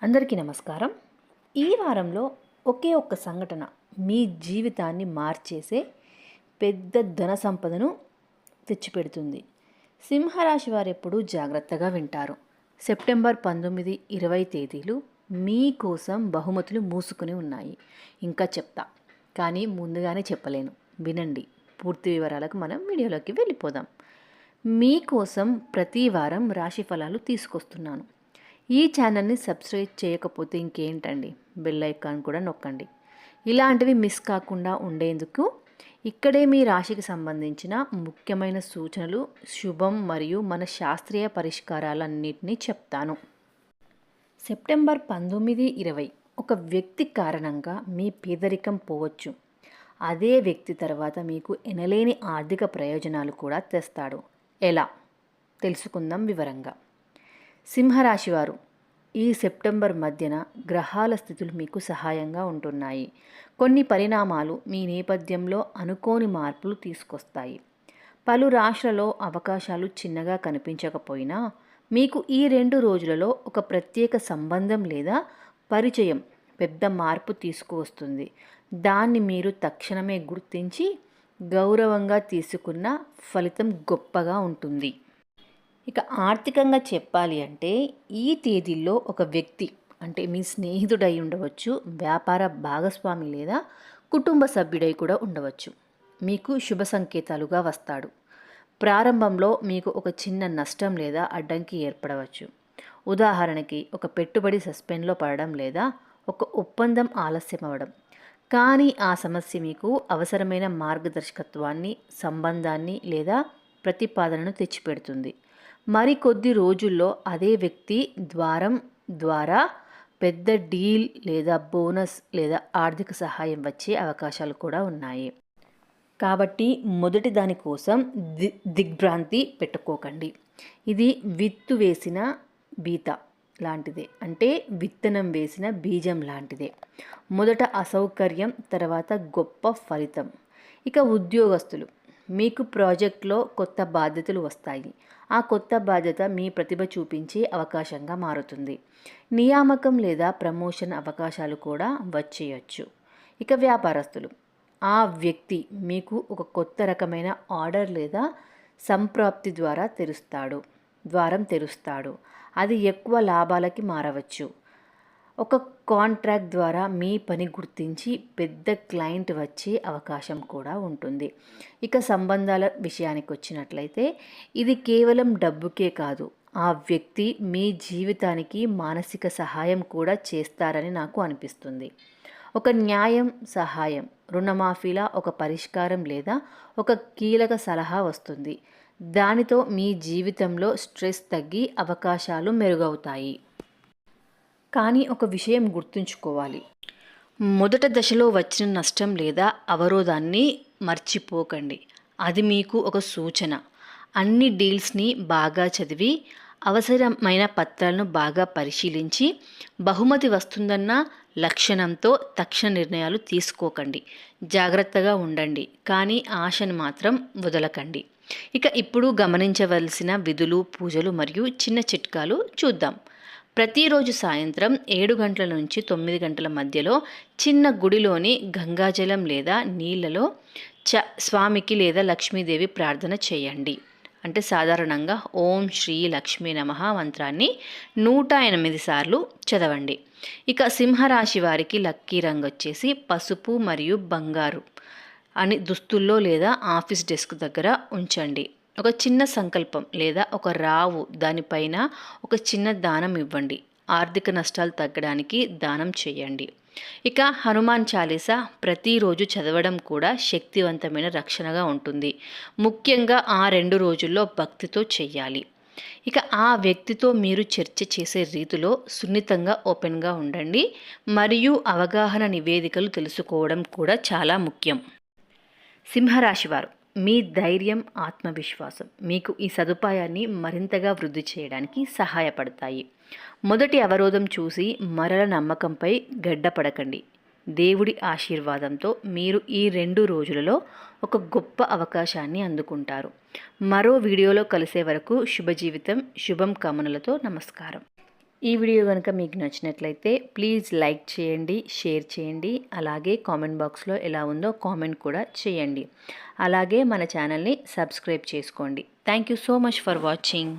అందరికీ నమస్కారం. ఈ వారంలో ఒకే ఒక్క సంఘటన మీ జీవితాన్ని మార్చేసే పెద్ద ధన సంపదను తెచ్చిపెడుతుంది. సింహరాశి వారు ఎప్పుడూ జాగ్రత్తగా వింటారు. సెప్టెంబర్ 19, 20 తేదీలు మీకోసం బహుమతులు మూసుకుని ఉన్నాయి. ఇంకా చెప్తా, కానీ ముందుగానే చెప్పలేను. వినండి. పూర్తి వివరాలకు మనం వీడియోలోకి వెళ్ళిపోదాం. మీకోసం ప్రతి వారం రాశి ఫలాలు తీసుకొస్తున్నాను. ఈ ఛానల్ని సబ్స్క్రైబ్ చేయకపోతే ఇంకేంటండి, బెల్ ఐకాన్ కూడా నొక్కండి. ఇలాంటివి మిస్ కాకుండా ఉండేందుకు ఇక్కడే మీ రాశికి సంబంధించిన ముఖ్యమైన సూచనలు, శుభం మరియు మన శాస్త్రీయ పరిష్కారాలన్నింటినీ చెప్తాను. సెప్టెంబర్ 19, 20 ఒక వ్యక్తి కారణంగా మీ పేదరికం పోవచ్చు. అదే వ్యక్తి తర్వాత మీకు ఎనలేని ఆర్థిక ప్రయోజనాలు కూడా తెస్తాడు. ఎలా తెలుసుకుందాం వివరంగా. సింహరాశి వారు, ఈ సెప్టెంబర్ మధ్యన గ్రహాల స్థితులు మీకు సహాయంగా ఉంటున్నాయి. కొన్ని పరిణామాలు మీ నేపథ్యంలో అనుకోని మార్పులు తీసుకొస్తాయి. పలు రాష్ట్రాలలో అవకాశాలు చిన్నగా కనిపించకపోయినా మీకు ఈ 2 రోజులలో ఒక ప్రత్యేక సంబంధం లేదా పరిచయం పెద్ద మార్పు తీసుకువస్తుంది. దాన్ని మీరు తక్షణమే గుర్తించి గౌరవంగా తీసుకున్న ఫలితం గొప్పగా ఉంటుంది. ఇక ఆర్థికంగా చెప్పాలి అంటే ఈ తేదీల్లో ఒక వ్యక్తి, అంటే మీ స్నేహితుడై ఉండవచ్చు, వ్యాపార భాగస్వామి లేదా కుటుంబ సభ్యుడై కూడా ఉండవచ్చు, మీకు శుభ సంకేతాలుగా వస్తాడు. ప్రారంభంలో మీకు ఒక చిన్న నష్టం లేదా అడ్డంకి ఏర్పడవచ్చు. ఉదాహరణకి ఒక పెట్టుబడి సస్పెండ్లో పడడం లేదా ఒక ఒప్పందం ఆలస్యం అవ్వడం. కానీ ఆ సమస్య మీకు అవసరమైన మార్గదర్శకత్వాన్ని, సంబంధాన్ని లేదా ప్రతిపాదనను తెచ్చిపెడుతుంది. మరికొద్ది రోజుల్లో అదే వ్యక్తి ద్వారా పెద్ద డీల్ లేదా బోనస్ లేదా ఆర్థిక సహాయం వచ్చే అవకాశాలు కూడా ఉన్నాయి. కాబట్టి మొదటి దానికోసం దిగ్భ్రాంతి పెట్టుకోకండి. ఇది విత్తు వేసిన బీత లాంటిదే, అంటే విత్తనం వేసిన బీజం లాంటిదే. మొదట అసౌకర్యం, తర్వాత గొప్ప ఫలితం. ఇక ఉద్యోగస్తులు, మీకు ప్రాజెక్ట్లో కొత్త బాధ్యతలు వస్తాయి. ఆ కొత్త బాధ్యత మీ ప్రతిభ చూపించే అవకాశంగా మారుతుంది. నియామకం లేదా ప్రమోషన్ అవకాశాలు కూడా వచ్చేయచ్చు. ఇక వ్యాపారస్తులు, ఆ వ్యక్తి మీకు ఒక కొత్త రకమైన ఆర్డర్ లేదా సంప్రాప్తి ద్వారం తెరుస్తాడు. అది ఎక్కువ లాభాలకి మారవచ్చు. ఒక కాంట్రాక్ట్ ద్వారా మీ పని గుర్తించి పెద్ద క్లయింట్ వచ్చే అవకాశం కూడా ఉంటుంది. ఇక సంబంధాల విషయానికి వచ్చినట్లయితే ఇది కేవలం డబ్బుకే కాదు, ఆ వ్యక్తి మీ జీవితానికి మానసిక సహాయం కూడా చేస్తారని నాకు అనిపిస్తుంది. ఒక న్యాయం, సహాయం, రుణమాఫీలా ఒక పరిష్కారం లేదా ఒక కీలక సలహా వస్తుంది. దానితో మీ జీవితంలో స్ట్రెస్ తగ్గి అవకాశాలు మెరుగవుతాయి. కానీ ఒక విషయం గుర్తుంచుకోవాలి. మొదట దశలో వచ్చిన నష్టం లేదా అవరోధాన్ని మర్చిపోకండి. అది మీకు ఒక సూచన. అన్ని డీల్స్ని బాగా చదివి, అవసరమైన పత్రాలను బాగా పరిశీలించి, బహుమతి వస్తుందన్న లక్షణంతో తక్షణ నిర్ణయాలు తీసుకోకండి. జాగ్రత్తగా ఉండండి, కానీ ఆశను మాత్రం వదలకండి. ఇక ఇప్పుడు గమనించవలసిన విధులు, పూజలు మరియు చిన్న చిట్కాలు చూద్దాం. ప్రతిరోజు సాయంత్రం 7 గంటల నుంచి 9 గంటల మధ్యలో చిన్న గుడిలోని గంగాజలం లేదా నీళ్లలో స్వామికి లేదా లక్ష్మీదేవి ప్రార్థన చేయండి. అంటే సాధారణంగా ఓం శ్రీ లక్ష్మీ నమః మంత్రాన్ని 108 సార్లు చదవండి. ఇక సింహరాశి వారికి లక్కీ రంగు వచ్చేసి పసుపు మరియు బంగారు అని దుస్తుల్లో లేదా ఆఫీస్ డెస్క్ దగ్గర ఉంచండి. ఒక చిన్న సంకల్పం లేదా ఒక రావు దానిపైన ఒక చిన్న దానం ఇవ్వండి. ఆర్థిక నష్టాలు తగ్గడానికి దానం చేయండి. ఇక హనుమాన్ చాలీసా ప్రతిరోజు చదవడం కూడా శక్తివంతమైన రక్షణగా ఉంటుంది. ముఖ్యంగా ఆ 2 రోజుల్లో భక్తితో చెయ్యాలి. ఇక ఆ వ్యక్తితో మీరు చర్చ చేసే రీతిలో సున్నితంగా, ఓపెన్గా ఉండండి. మరియు అవగాహన నివేదికలు తెలుసుకోవడం కూడా చాలా ముఖ్యం. సింహరాశివారు, మీ ధైర్యం, ఆత్మవిశ్వాసం మీకు ఈ సదుపాయాన్ని మరింతగా వృద్ధి చేయడానికి సహాయపడతాయి. మొదటి అవరోధం చూసి మరల నమ్మకంపై గడ్డపడకండి. దేవుడి ఆశీర్వాదంతో మీరు ఈ 2 రోజులలో ఒక గొప్ప అవకాశాన్ని అందుకుంటారు. మరో వీడియోలో కలిసే వరకు శుభజీవితం, శుభం కామనలతో నమస్కారం. ఈ వీడియో కనుక మీకు నచ్చినట్లయితే ప్లీజ్ లైక్ చేయండి, షేర్ చేయండి. అలాగే కామెంట్ బాక్స్లో ఎలా ఉందో కామెంట్ కూడా చేయండి. అలాగే మన ఛానల్ని సబ్స్క్రైబ్ చేసుకోండి. Thank you so much for watching.